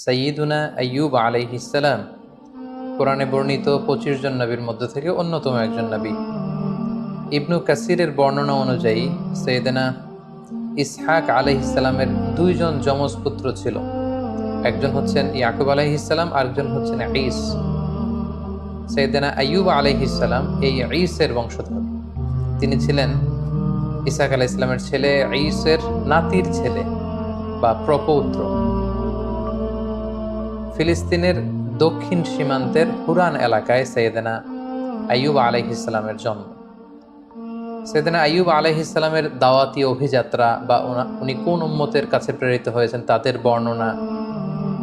সাইয়্যিদুনা আইয়ুব আলাইহিস সালাম কোরআনে বর্ণিত ২৫ জন নবীর মধ্য থেকে অন্যতম একজন নবী। ইবনু কাসিরের বর্ণনা অনুযায়ী সৈয়দনা ইসহাক আলাইহিস সালামের দুইজন যমজ পুত্র ছিল। একজন হচ্ছেন ইয়াকুব আলাইহিস সালাম, আরেকজন হচ্ছেন ঈস। সৈয়দনা আইয়ুব আলাইহিস সালাম এই ঈসের বংশধর। তিনি ছিলেন ইসহাক আলাইহিস সালামের ছেলে, ঈসের নাতির ছেলে বা প্রপৌত্র। ফিলিস্তিনের দক্ষিণ সীমান্তের হুরান এলাকায় সৈয়দনা আইয়ুব আলাইহিস সালামের জন্ম। সৈয়দনা আইয়ুব আলাইহিস সালামের দাওয়াতি অভিযাত্রা বা উনি কোন উম্মতের কাছে প্রেরিত হয়েছেন তাদের বর্ণনা,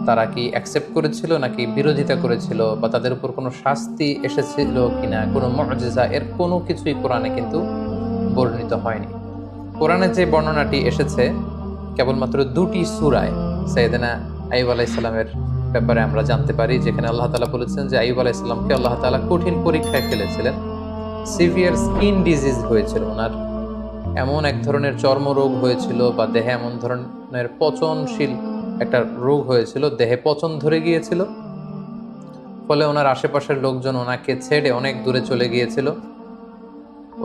তারা কি অ্যাকসেপ্ট করেছিল নাকি বিরোধিতা করেছিল, বা তাদের উপর কোনো শাস্তি এসেছিল কিনা, কোনো মুআজিজা, এর কোনো কিছুই কোরআনে কিন্তু বর্ণিত হয়নি। কোরআনে যে বর্ণনাটি এসেছে কেবলমাত্র দুটি সূরায় সৈয়দনা আইয়ুব আলাইহিস সালামের ব্যাপারে আমরা জানতে পারি, যেখানে আল্লাহ তাআলা বলেছেন যে আইয়ুব আলাইহিস সালামকে আল্লাহ তাআলা কঠিন পরীক্ষায় ফেলেছিলেন। সিভিয়ার স্কিন ডিজিজ হয়েছিল ওনার, এমন এক ধরনের চর্মরোগ হয়েছিল বা দেহে এমন ধরনের পচনশীল একটা রোগ হয়েছিল, দেহে পচন ধরে গিয়েছিল, ফলে ওনার আশেপাশের লোকজন ওনাকে ছেড়ে অনেক দূরে চলে গিয়েছিল।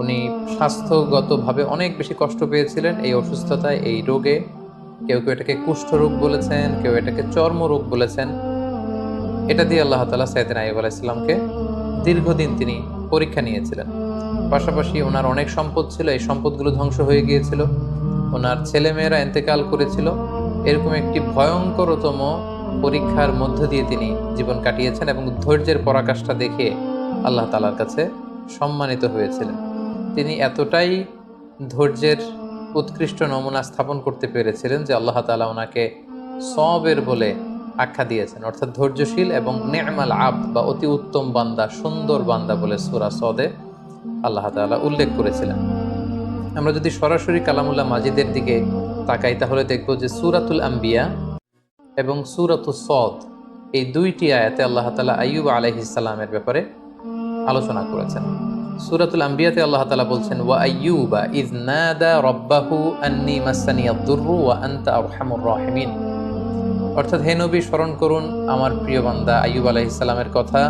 উনি স্বাস্থ্যগতভাবে অনেক বেশি কষ্ট পেয়েছিলেন এই অসুস্থতায়, এই রোগে। কেউ কেউ এটাকে কুষ্ঠরোগ বলেছেন, কেউ এটাকে চর্মরোগ বলেছেন। এটা দিয়ে আল্লাহ তাআলা সাইয়েদনা আইয়ুব আলাইহিস সালামকে দীর্ঘদিন তিনি পরীক্ষা নিয়েছিলেন। পাশাপাশি ওনার অনেক সম্পদ ছিল, এই সম্পদগুলো ধ্বংস হয়ে গিয়েছিল, ওনার ছেলেমেয়েরা ইন্তেকাল করেছিল। এরকম একটি ভয়ঙ্করতম পরীক্ষার মধ্য দিয়ে তিনি জীবন কাটিয়েছেন এবং ধৈর্যের পরাকাষ্ঠা দেখে আল্লাহ তাআলার কাছে সম্মানিত হয়েছিলেন। তিনি এতটাই ধৈর্যের উৎকৃষ্ট নমুনা স্থাপন করতে পেরেছিলেন যে আল্লাহ তাআলা ওনাকে সবের বলে আখ্যা দিয়েছেন, অর্থাৎ ধৈর্যশীল এবং নে'মাল আবদ বা অতি উত্তম বান্দা, সুন্দর বান্দা বলে সূরা সদে আল্লাহ তাআলা উল্লেখ করেছিলেন। আমরা যদি সরাসরি কালামুল্লাহ মাজিদের দিকে তাকাই তাহলে দেখব যে সূরাতুল আম্বিয়া এবং সূরাতুস সদ এই দুইটি আয়াতে আল্লাহ তাআলা আইয়ুব আলাইহিস সালামের ব্যাপারে আলোচনা করেছেন। সূরাতুল আম্বিয়াতে আল্লাহ তাআলা বলছেন, ওয়া আইয়ুবা ইয নাদা রাব্বাহু আন্নী মাসসানিয়াদ দুররু ওয়া আনতা আরহামুর রাহিমিন। অর্থাৎ হে নবী, স্মরণ করুন আমার প্রিয় বান্দা আইয়ুব আলাইহিস সালামের কথা,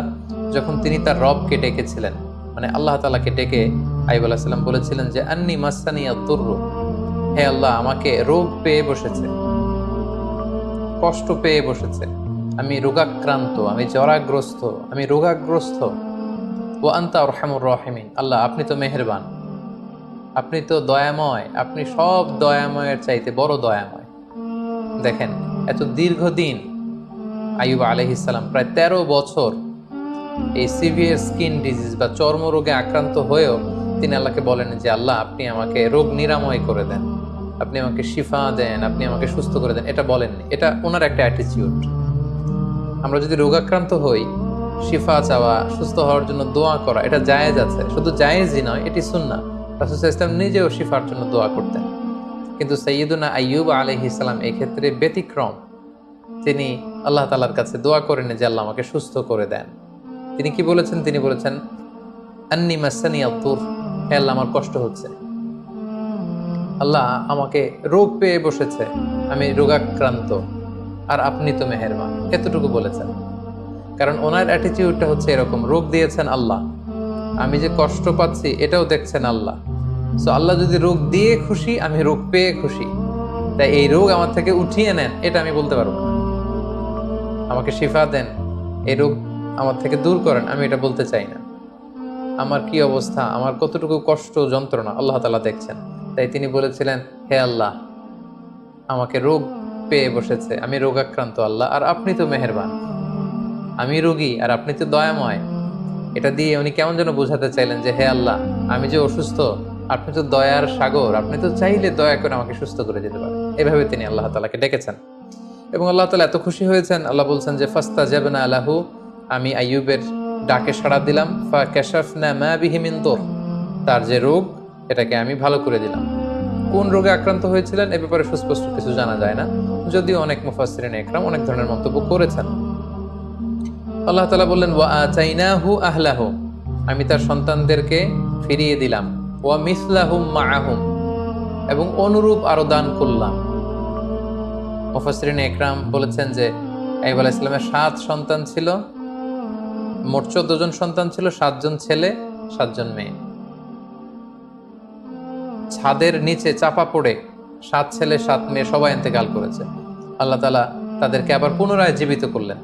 যখন তিনি তার রবকে ডেকেছিলেন, মানে আল্লাহ তাআলাকে ডেকে আইয়ুব আলাইহিস সালাম বলেছিলেন যে আন্নী মাসসানিয়াদ দুররু, হে আল্লাহ, আমাকে রোগ পেয়ে বসেছে, কষ্ট পেয়ে বসেছে, আমি রোগাক্রান্ত, আমি জরাগ্রস্ত, আমি রোগাগ্রস্ত। ওয়া আনতা আরহামুর রাহিমিন, আল্লাহ আপনি তো মেহেরবান, আপনি তো দয়াময়, আপনি সব দয়াময়ের চাইতে বড় দয়াময়। দেখেন, এত দীর্ঘদিন আইয়ুব আলাইহিস সালাম প্রায় ১৩ বছর এই সিভিয়ার স্কিন ডিজিজ বা চর্মরোগে আক্রান্ত হয়েও তিনি আল্লাহকে বলেন যে আল্লাহ আপনি আমাকে রোগ নিরাময় করে দেন, আপনি আমাকে শিফা দেন, আপনি আমাকে সুস্থ করে দেন। এটা বলেননি, এটা ওনার একটা অ্যাটিটিউড। আমরা যদি রোগাক্রান্ত হই, শিফা চাওয়া, সুস্থ হওয়ার জন্য দোয়া করা, এটা জায়েজ আছে, শুধু জায়েজই নয়, এটি সুন্নাহ। রাসূল সাল্লাল্লাহু আলাইহি ওয়াসাল্লাম নিজেও শিফার জন্য দোয়া করতেন। কিন্তু সাইয়্যিদুনা আইয়ুব আলাইহিস সালাম এই ক্ষেত্রে ব্যতিক্রম। তিনি আল্লাহ তাআলার কাছে দোয়া করেন যে আল্লাহ আমাকে সুস্থ করে দেন। তিনি কি বলেছেন? তিনি বলেছেন আন্নী মাসসানিয়াদ দুর, হে আল্লাহ আমার কষ্ট হচ্ছে, আল্লাহ আমাকে রোগ পেয়ে বসেছে, আমি রোগাক্রান্ত, আর আপনি তো মেহেরবান। এতটুকু বলেছেন। কারণ ওনার অ্যাটিটিউডটা হচ্ছে এরকম, রোগ দিয়েছেন আল্লাহ, আমি যে কষ্ট পাচ্ছি এটাও দেখছেন আল্লাহ। সো আল্লাহ যদি রোগ দিয়ে খুশি, আমি রোগ পেয়ে খুশি, তাই এই রোগ আমার থেকে উঠিয়ে নেন এটা আমি বলতে পারবো না। আমাকে শিফা দেন, এই রোগ আমার থেকে দূর করেন, আমি এটা বলতে চাই না। আমার কি অবস্থা, আমার কতটুকু কষ্ট যন্ত্রণা আল্লাহ তাআলা দেখছেন। তাই তিনি বলেছিলেন, হে আল্লাহ আমাকে রোগ পেয়ে বসেছে, আমি রোগাক্রান্ত আল্লাহ, আর আপনি তো মেহেরবান, আমি রোগী আর আপনি তো দয়াময়। এটা দিয়ে উনি কেমন যেন বোঝাতে চাইলেন যে হে আল্লাহ, আমি যে অসুস্থ, আপনি তো দয়ার সাগর, আপনি তো চাইলে দয়া করে আমাকে সুস্থ করে যেতে পারেন। এভাবে তিনি আল্লাহ তাআলাকে ডেকেছেন এবং আল্লাহ তাআলা এত খুশি হয়েছেন। আল্লাহ বলছেন যে ফাস্তাজাবনা লাহু, আমি আইয়ুবের ডাকে সাড়া দিলাম। ফাকাশাফনা মা বিহি মিন দুর, তার যে রোগ এটাকে আমি ভালো করে দিলাম। কোন রোগে আক্রান্ত হয়েছিলেন এ ব্যাপারে সুস্পষ্ট কিছু জানা যায় না, যদিও অনেক মুফাসসিরিন ইকরাম অনেক ধরনের মন্তব্য করেছেন। আল্লাহ তাআলা বললেন ওয়া আতাইনাহু আহলাহু, আমি তার সন্তানদেরকে ফিরিয়ে দিলাম। ওয়া মিসলাহুম মাআহুম, এবং অনুরূপ আরো দান করলাম। মুফাসসিরিন ইকরাম বলেছেন যে আইয়ুব আলাইহিস সালামের 7 সন্তান ছিল, মোট 14 জন সন্তান ছিল, 7 জন ছেলে 7 জন মেয়ে। ছাদের নিচে চাপা পড়ে 7 ছেলে 7 মেয়ে সবাই ইন্তেকাল করেছে। আল্লাহ তাআলা তাদেরকে আবার পুনরায় জীবিত করলেন।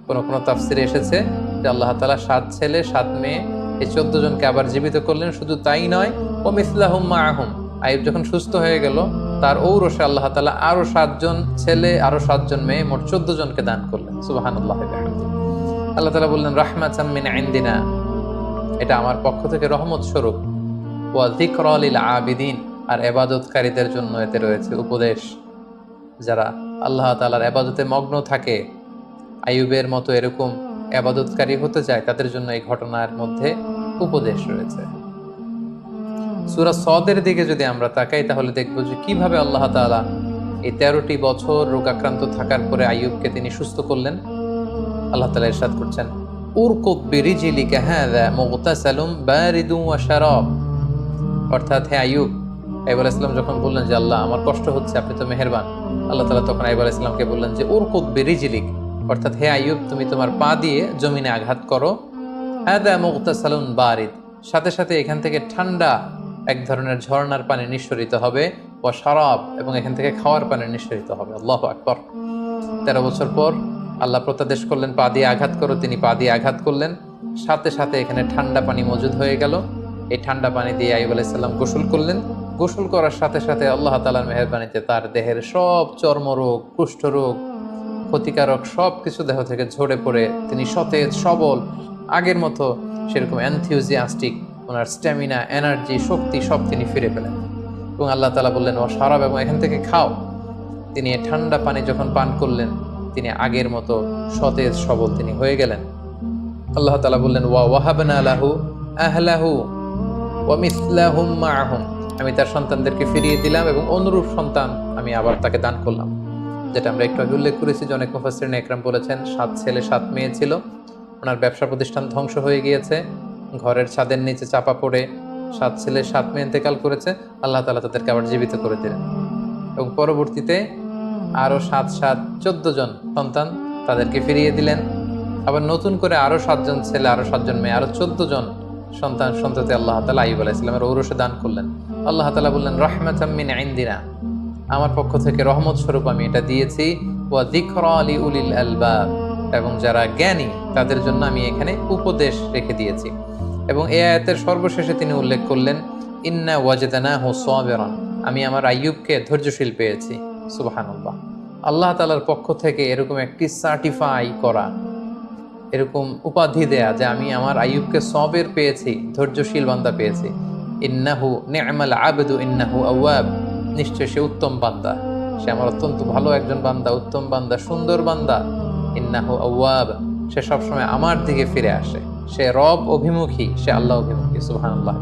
কোন কোন তাফসিরে এসেছে যে আল্লাহ তাআলা 7 ছেলে 7 মেয়ে এই 14 জনকে আবার জীবিত করলেন। শুধু তাই নয়, ও মিসলাহুম মাআহুম, আইয়ুব যখন সুস্থ হয়ে গেল তার ঔরসে আল্লাহ তাআলা আরো 7 জন ছেলে আরো 7 জন মেয়ে মোট 14 জনকে দান করলেন। সুবহানাল্লাহ। আল্লাহ তাআলা বললেন রাহমাতাম মিন ইনদিনা, এটা আমার পক্ষ থেকে রহমত স্বরূপ। ওয়া যিকরা লিল আবিদিন, আর ইবাদতকারীদের জন্য এতে রয়েছে উপদেশ। যারা আল্লাহ তাআলার ইবাদতে মগ্ন থাকে, আইয়ুবের মতো এরকম ইবাদতকারী হতে চায়, তাদের জন্য এই ঘটনার মধ্যে উপদেশ রয়েছে। সূরা সদের দিকে যদি আমরা তাকাই তাহলে দেখব যে কিভাবে আল্লাহ তাআলা এই 13টি বছর রোগাক্রান্ত থাকার পরে আইয়ুবকে তিনি সুস্থ করলেন। আল্লাহ তাআলা ইরশাদ করছেন, উরকুব বিরিজলিকা হাযা মুগতাসালুম বারিদুন ওয়া শারাব। অর্থাৎ হে আইয়ুব, আইয়ুব আলাইহিস সালাম যখন বললেন যে আল্লাহ আমার কষ্ট হচ্ছে, আপনি তো মেহেরবান, আল্লাহ তাআলা তখন আইয়ুব আলাইহিস সালামকে বললেন যে উরকুব বিরিজলিক, অর্থাৎ হে আইয়ুব তুমি তোমার পা দিয়ে জমিনে আঘাত করো। হাযা মুগতাসালুন বারিদ, সাথে সাথে এখান থেকে ঠান্ডা এক ধরনের ঝর্ণার পানি নিঃসরিত হবে। ওয়া শারাব, এবং এখান থেকে খাওয়ার পানি নিঃসরিত হবে। আল্লাহু আকবার। 13 বছর পর আল্লাহ প্রত্যাদেশ করলেন পা দিয়ে আঘাত করো, তিনি পা দিয়ে আঘাত করলেন, সাথে সাথে এখানে ঠান্ডা পানি মজুদ হয়ে গেল। এই ঠান্ডা পানি দিয়ে আইয়ুব আলাইহিস সালাম গোসল করলেন। গোসল করার সাথে সাথে আল্লাহ তাআলার মেহেরবানিতে তার দেহের সব চর্মরোগ, কুষ্ঠরোগ, ক্ষতিকারক সব কিছু দেহ থেকে ঝরে পড়ে তিনি সতেজ সবল, আগের মতো সেরকম এনথিউজিয়াস্টিক, ওনার স্ট্যামিনা, এনার্জি, শক্তি সব তিনি ফিরে পেলেন। এবং আল্লাহ তাআলা বললেন ও শারাব, এবং এখান থেকে খাও। তিনি এই ঠান্ডা পানি যখন পান করলেন তিনি আগের মতো সতেজ সবল তিনি হয়ে গেলেন। আল্লাহ তাআলা বললেন ওয়া ওয়াহাবনা লাহু আহলাহু ওয়া মিসলাহুম মাআহুম, আমি তার সন্তানদেরকে ফিরিয়ে দিলাম এবং অনুরূপ সন্তান আমি আবার তাকে দান করলাম। যেটা আমরা একটু আগে উল্লেখ করেছি যে অনেক মুফাসসিরিন ইকরাম বলেছেন 7 ছেলে 7 মেয়ে ছিল, ওনার ব্যবসা প্রতিষ্ঠান ধ্বংস হয়ে গিয়েছে, ঘরের ছাদের নিচে চাপা পড়ে 7 ছেলে 7 মেয়ে ইন্তেকাল করেছে। আল্লাহ তাআলা তাদেরকে আবার জীবিত করে দিলেন এবং পরবর্তীতে আরো 7 7 14 জন সন্তান তাদেরকে ফিরিয়ে দিলেন। আবার নতুন করে আরো 7 জন ছেলে, আরো 7 জন মেয়ে, আরো 14 জন সন্তান সন্ততি আল্লাহ তাআলা আইয়ুব আলাইহিস সালামের ঔরসে দান করলেন। আল্লাহ তাআলা বললেন রাহমাতাম মিন ইনদিনা, আমার পক্ষ থেকে রহমত স্বরূপ আমি এটা দিয়েছি। ওয়া যিকরা লিউলিল আলবাব, এবং যারা জ্ঞানী তাদের জন্য আমি এখানে উপদেশ রেখে দিয়েছি। এবং এই আয়াতের সর্বশেষে তিনি উল্লেখ করলেন ইন্না ওয়াজদানাহু সাবিরান, আমি আমার আইয়ুবকে ধৈর্যশীল পেয়েছি। সুবহানাল্লাহ। আল্লাহ তাআলার পক্ষ থেকে এরকম একটি সার্টিফাই করা, এরকম উপাধি দেয়া যে আমি আমার আইয়ুবকে সবের পেয়েছি, ধৈর্যশীল বান্দা পেয়েছি। ইন্নাহু নি'মাল আবদু ইন্নাহু আওয়াব, নিশ্চয় সে উত্তম বান্দা, সে আমার অত্যন্ত ভালো একজন বান্দা, উত্তম বান্দা, সুন্দর বান্দা। ইন্নাহু আওয়াব, সে সবসময় আমার দিকে ফিরে আসে, সে রব অভিমুখী, সে আল্লাহ অভিমুখী। সুবহানাল্লাহ।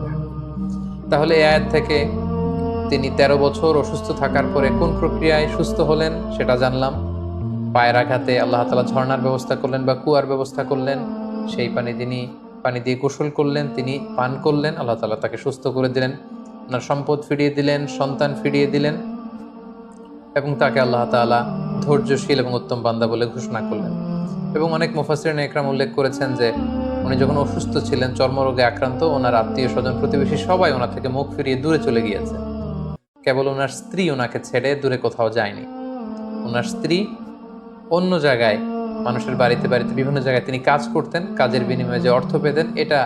তাহলে এই আয়াত থেকে তিনি 13 বছর অসুস্থ থাকার পরে কোন প্রক্রিয়ায় সুস্থ হলেন সেটা জানলাম। পায়ের আঘাতে আল্লাহ তাআলা ঝর্ণার ব্যবস্থা করলেন বা কুয়ার ব্যবস্থা করলেন, সেই পানি দিয়ে গোসল করলেন, তিনি পান করলেন, আল্লাহ তাআলা তাকে সুস্থ করে দিলেন, ওনার সম্পদ ফিরিয়ে দিলেন, সন্তান ফিরিয়ে দিলেন, এবং তাকে আল্লাহ তাআলা ধৈর্যশীল এবং উত্তম বান্দা বলে ঘোষণা করলেন। এবং অনেক মুফাসসিরিন ইকরাম উল্লেখ করেছেন যে উনি যখন অসুস্থ ছিলেন, চর্মরোগে আক্রান্ত, ওনার আত্মীয় স্বজন প্রতিবেশী সবাই ওনার থেকে মুখ ফিরিয়ে দূরে চলে গিয়েছে। কেবল ওনার স্ত্রী ওনাকে ছেড়ে দূরে কোথাও যায়নি। ওনার স্ত্রী অন্য জায়গায়, মানুষের বাড়িতে বিভিন্ন জায়গায় তিনি কাজ করতেন, কাজের বিনিময়ে যে অর্থ পেতেন এটা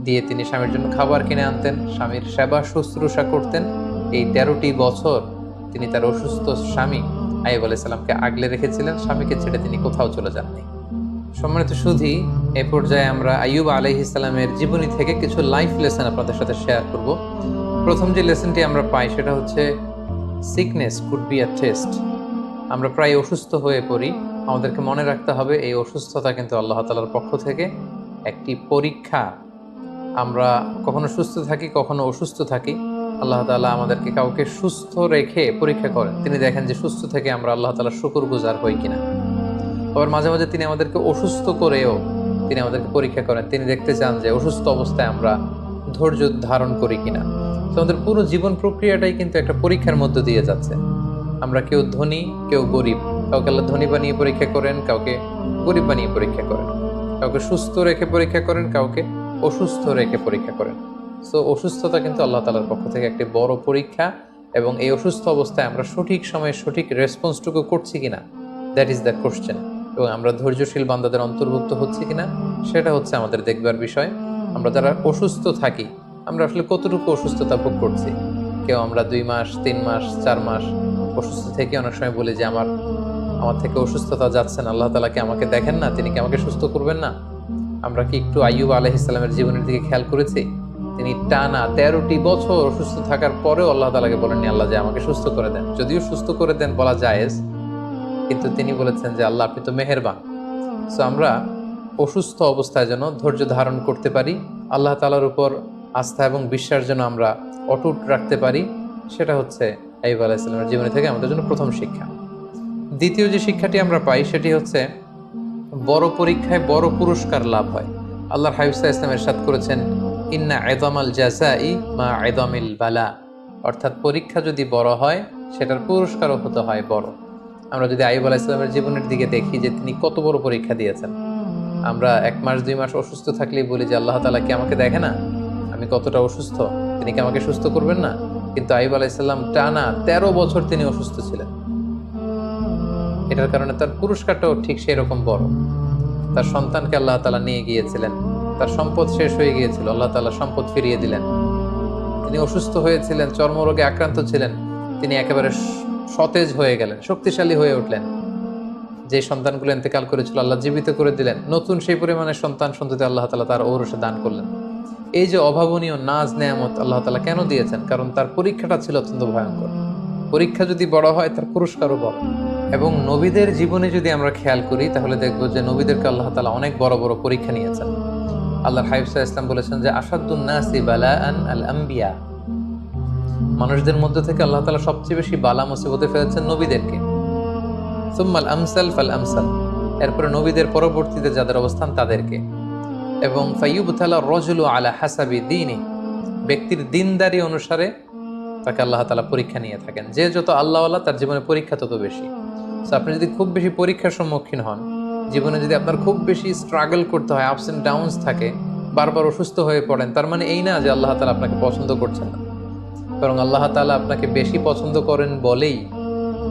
দিয়ে তিনি স্বামীর জন্য খাবার কিনে আনতেন, স্বামীর সেবা শুশ্রূষা করতেন। এই 13টি বছর তিনি তার অসুস্থ স্বামী আইয়ুব আলাইহিস সালামকে আগলে রেখেছিলেন, স্বামীকে ছেড়ে তিনি কোথাও চলে যাননি। সম্মানিত সুধী, এ পর্যায়ে আমরা আইয়ুব আলাইহিস সালামের জীবনী থেকে কিছু লাইফ লেসন আপনাদের সাথে শেয়ার করব। প্রথম যে লেসনটি আমরা পাই সেটা হচ্ছে sickness could be a test. আমরা প্রায় অসুস্থ হয়ে পড়ি, আমাদেরকে মনে রাখতে হবে এই অসুস্থতা কিন্তু আল্লাহ তাআলার পক্ষ থেকে একটি পরীক্ষা। আমরা কখনো সুস্থ থাকি, কখনো অসুস্থ থাকি। আল্লাহ তাআলা আমাদেরকে কাউকে সুস্থ রেখে পরীক্ষা করেন, তিনি দেখেন যে সুস্থ থেকে আমরা আল্লাহ তাআলার শুকরগুজার হই কিনা। আবার মাঝে মাঝে তিনি আমাদেরকে অসুস্থ করেও তিনি আমাদেরকে পরীক্ষা করেন, তিনি দেখতে চান যে অসুস্থ অবস্থায় আমরা ধৈর্য ধারণ করি কিনা। তো আমাদের পুরো জীবন প্রক্রিয়াটাই কিন্তু একটা পরীক্ষার মধ্য দিয়ে যাচ্ছে। আমরা কেউ ধনী, কেউ গরিব, কাউকে আল্লাহ ধনী বানিয়ে পরীক্ষা করেন, কাউকে গরিব বানিয়ে পরীক্ষা করেন, কাউকে সুস্থ রেখে পরীক্ষা করেন, কাউকে অসুস্থ রেখে পরীক্ষা করেন। সো অসুস্থতা কিন্তু আল্লাহ তাআলার পক্ষ থেকে একটি বড় পরীক্ষা, এবং এই অসুস্থ অবস্থায় আমরা সঠিক সময়ে সঠিক রেসপন্সটুকু করছি কিনা, দ্যাট ইজ দ্য কোশ্চেন। এবং আমরা ধৈর্যশীল বান্দাদের অন্তর্ভুক্ত হচ্ছি কিনা, সেটা হচ্ছে আমাদের দেখবার বিষয়। আমরা যারা অসুস্থ থাকি, আমরা আসলে কতটুকু অসুস্থতা ভোগ করছি। কেউ আমরা 2 মাস, 3 মাস, 4 মাস অসুস্থ থেকে অনেক সময় বলি যে আমার থেকে অসুস্থতা যাচ্ছে না, আল্লাহ তাআলা কি আমাকে দেখেন না, তিনি কি আমাকে সুস্থ করবেন না? আমরা কি একটু আইয়ুব আলাইহিস সালামের জীবনের দিকে খেয়াল করেছি? তিনি টানা 13টি বছর অসুস্থ থাকার পরেও আল্লাহ তাআলাকে বলেননি আল্লাহ যে আমাকে সুস্থ করে দেন। যদিও সুস্থ করে দেন বলা জায়েজ, কিন্তু তিনি বলেছেন যে আল্লাহ আপনি তো মেহেরবান। সো আমরা অসুস্থ অবস্থায় যেন ধৈর্য ধারণ করতে পারি, আল্লাহ তাআলার উপর আস্থা এবং বিশ্বাস যেন আমরা অটুট রাখতে পারি, সেটা হচ্ছে আইয়ুব আলাইহিস সালামের জীবনী থেকে আমাদের জন্য প্রথম শিক্ষা। দ্বিতীয় যে শিক্ষাটি আমরা পাই সেটি হচ্ছে বড় পরীক্ষায় বড় পুরস্কার লাভ হয়। আল্লাহর হাবিব সাল্লাল্লাহু আলাইহি ওয়াসাল্লাম ইরশাদ করেছেন, ইন্না ইযামাল জাযাই মা ইযামিল বালা। অর্থাৎ পরীক্ষা যদি বড় হয়, সেটার পুরস্কারও হতে হয় বড়। আমরা যদি আইয়ুব আলাইহিস সালামের জীবনের দিকে দেখি যে তিনি কত বড় পরীক্ষা দিয়েছেন। আমরা 1 মাস 2 মাস অসুস্থ থাকলেই বলি যে আল্লাহ তাআলা কি আমাকে দেখে না, আমি কতটা অসুস্থ, তিনি কি আমাকে সুস্থ করবেন না? কিন্তু আইয়ুব আলাইহিস সালাম টানা 13 বছর তিনি অসুস্থ ছিলেন। এটার কারণে তার পুরস্কারটাও ঠিক সেই রকম বড়। তার সন্তানকে আল্লাহ তাআলা নিয়ে গিয়েছিলেন, তার সম্পদ শেষ হয়ে গিয়েছিল, আল্লাহ তাআলা সম্পদ ফিরিয়ে দিলেন। তিনি অসুস্থ হয়েছিলেন, চর্মরোগে আক্রান্ত ছিলেন, তিনি একেবারে সতেজ হয়ে গেলেন, শক্তিশালী হয়ে উঠলেন। যে সন্তানগুলো ইন্তেকাল করেছিল আল্লাহ জীবিত করে দিলেন, নতুন সেই পরিমাণের সন্তান সন্ততি আল্লাহ তাআলা তার ঔরসে দান করলেন। এই যে অভাবনীয় নাজ নেয়ামত আল্লাহ তাআলা কেন দিয়েছেন? কারণ তার পরীক্ষাটা ছিল অত্যন্ত ভয়ঙ্কর। পরীক্ষা যদি বড় হয়, তার পুরস্কারও বড়। এবং নবীদের জীবনে যদি আমরা খেয়াল করি, তাহলে দেখবো যে নবীদেরকে আল্লাহ তাআলা অনেক বড় বড় পরীক্ষা নিয়েছেন। আল্লাহর হাবিব সাল্লাল্লাহু আলাইহি ওয়াসাল্লাম বলেছেন যে আশাদ্দুন নাসি বালাআন আল আম্বিয়া। মানুষদের মধ্যে থেকে আল্লাহ তাআলা সবচেয়ে বেশি বালা মুসিবতে ফেলেছেন নবীদেরকে। সুম্মাল আমসাল ফাল আমসাল, এরপরে নবীদের পরবর্তীতে যাদের অবস্থান তাদেরকে। এবং ফাইয়ুবতালা রাজুলু আলা হাসাবি দীনি, ব্যক্তির দিনদারি অনুসারে তাকে আল্লাহ তাআলা পরীক্ষা নিয়ে থাকেন। যে যত আল্লাহওয়ালা, তার জীবনে পরীক্ষা তত বেশি। সো আপনি যদি খুব বেশি পরীক্ষার সম্মুখীন হন, জীবনে যদি আপনার খুব বেশি স্ট্রাগল করতে হয়, আপস এন্ড ডাউনস থাকে, বারবার অসুস্থ হয়ে পড়েন, তার মানে এই না যে আল্লাহ তাআলা আপনাকে পছন্দ করছেন না। বরং আল্লাহ তাআলা আপনাকে বেশি পছন্দ করেন বলেই,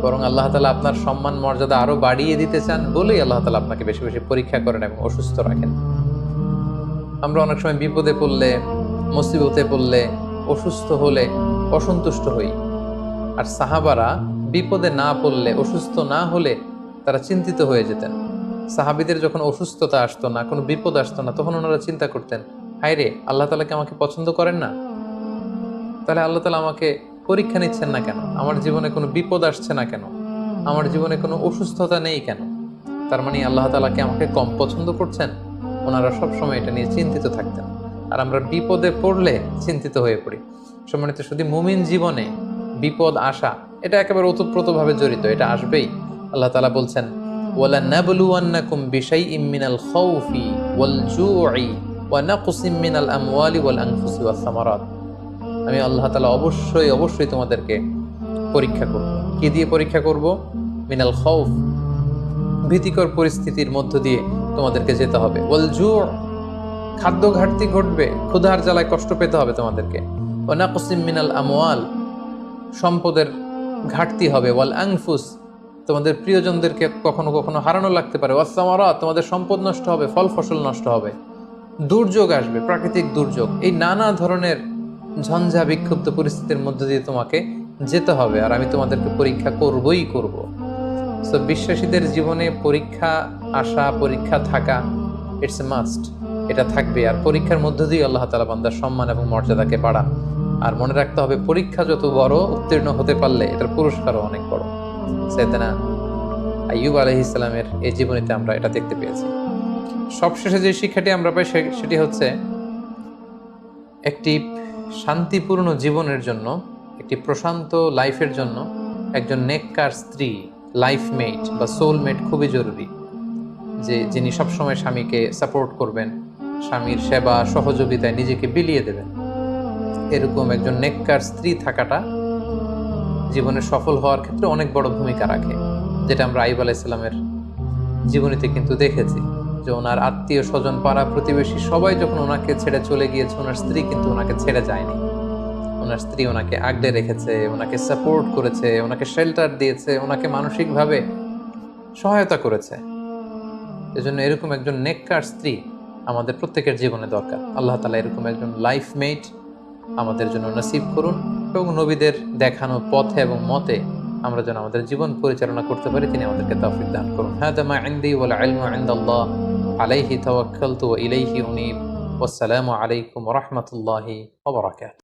বরং আল্লাহ তাআলা আপনার সম্মান মর্যাদা আরো বাড়িয়ে দিতে চান বলেই আল্লাহ তাআলা আপনাকে বেশি বেশি পরীক্ষা করেন এবং অসুস্থ রাখেন। আমরা অনেক সময় বিপদে পড়লে, মুসিবতে পড়লে, অসুস্থ হলে অসন্তুষ্ট হই। আর সাহাবারা বিপদে না পড়লে, অসুস্থ না হলে তারা চিন্তিত হয়ে যেতেন। সাহাবীদের যখন অসুস্থতা আসতো না, কোনো বিপদ আসতো না, তখন ওনারা চিন্তা করতেন, হায় রে, আল্লাহ তাআলা কি আমাকে পছন্দ করেন না? তাহলে আল্লাহ তাআলা আমাকে পরীক্ষা নিচ্ছেন না কেন? আমার জীবনে কোনো বিপদ আসছে না কেন? আমার জীবনে কোনো অসুস্থতা নেই কেন? তার মানে আল্লাহ তাআলা কি আমাকে কম পছন্দ করছেন? ওনারা সবসময় এটা নিয়ে চিন্তিত থাকতেন। আর আমরা বিপদে পড়লে চিন্তিত হয়ে পড়ি। সম্মানিত শুধু মুমিন জীবনে বিপদ আসা এটা একেবারে ওতপ্রোতভাবে জড়িত, এটা আসবেই। আল্লাহ তাআলা বলছেন, ওয়ালা নাবলুওয়ান্নাকুম বিশাইইম মিনাল খাউফি ওয়াল জুই ওয়া নাকসিম মিনাল আমওয়ালি ওয়াল আনফুসি ওয়াস সামারাত। আমি আল্লাহ তাআলা অবশ্যই তোমাদেরকে পরীক্ষা করব। কি দিয়ে পরীক্ষা করব? মিনাল খাউফ, ভীতিকর পরিস্থিতির মধ্য দিয়ে তোমাদেরকে যেতে হবে। ওয়াল জু, খাদ্য ঘাটতি ঘটবে, ক্ষুধার জ্বালায় কষ্ট পেতে হবে তোমাদেরকে। ওয়া নাকসিম মিনাল আমওয়াল, সম্পদের ঘাটতি হবে। ওয়াল আনফুস, তোমাদের প্রিয়জনদেরকে কখনো কখনো হারানো লাগতে পারে। ওয়াস সামারাত, তোমাদের সম্পদ নষ্ট হবে, ফল ফসল নষ্ট হবে, দুর্যোগ আসবে, প্রাকৃতিক দুর্যোগ। এই নানা ধরনের ঝঞ্ঝা বিক্ষুব্ধ পরিস্থিতির মধ্যে দিয়ে তোমাকে যেতে হবে, আর আমি তোমাদেরকে পরীক্ষা করবই করব। সো বিশ্বাসীদের জীবনে পরীক্ষা আসা, পরীক্ষা থাকা, ইটস এ মাস্ট, এটা থাকবে। আর পরীক্ষার মধ্য দিয়ে আল্লাহ তাআলা বান্দার সম্মান এবং মর্যাদাকে বাড়ান। আর মনে রাখতে হবে, পরীক্ষা যত বড়, উত্তীর্ণ হতে পারলে এটার পুরস্কারও অনেক বড়। সাইয়েদনা আইয়ুব আলাইহিস সালামের এই জীবনীতে আমরা এটা দেখতে পেয়েছি। সবশেষে যে শিক্ষাটি আমরা পাই সেটি হচ্ছে, একটি শান্তিপূর্ণ জীবনের জন্য, একটি প্রশান্ত লাইফের জন্য একজন নেককার স্ত্রী, লাইফমেট বা সোলমেট খুবই জরুরি। যে যিনি সবসময় স্বামীকে সাপোর্ট করবেন, স্বামীর সেবা সহযোগিতায় নিজেকে বিলিয়ে দেবেন, এরকম একজন নেককার স্ত্রী থাকাটা জীবনে সফল হওয়ার ক্ষেত্রে অনেক বড় ভূমিকা রাখে। যেটা আমরা আইয়ুব আলাইহিস সালামের জীবনীতে কিন্তু দেখেছি যে ওনার আত্মীয় স্বজন পাড়া প্রতিবেশী সবাই যখন ওনাকে ছেড়ে চলে গিয়েছে, ওনার স্ত্রী কিন্তু ওনাকে ছেড়ে যায়নি। ওনার স্ত্রী ওনাকে আগলে রেখেছে, ওনাকে সাপোর্ট করেছে, ওনাকে শেল্টার দিয়েছে, ওনাকে মানসিকভাবে সহায়তা করেছে। এজন্য এরকম একজন নেককার স্ত্রী আমাদের প্রত্যেকের জীবনে দরকার। আল্লাহ তাআলা এরকম একজন লাইফ মেট আমাদের জন্য নসিব করুন এবং নবীদের দেখানো পথে এবং মতে আমরা যেন আমাদের জীবন পরিচালনা করতে পারি, তিনি আমাদেরকে তৌফিক দান করুন। হাদা মা ইনদি ওয়াল ইলমু ইনদাল্লাহ আলাইহি তাওয়াক্কালতু ওয়া ইলাইহি উনীব। ওয়াসসালামু আলাইকুম ওয়া রাহমাতুল্লাহি ওয়া বারাকাতুহু।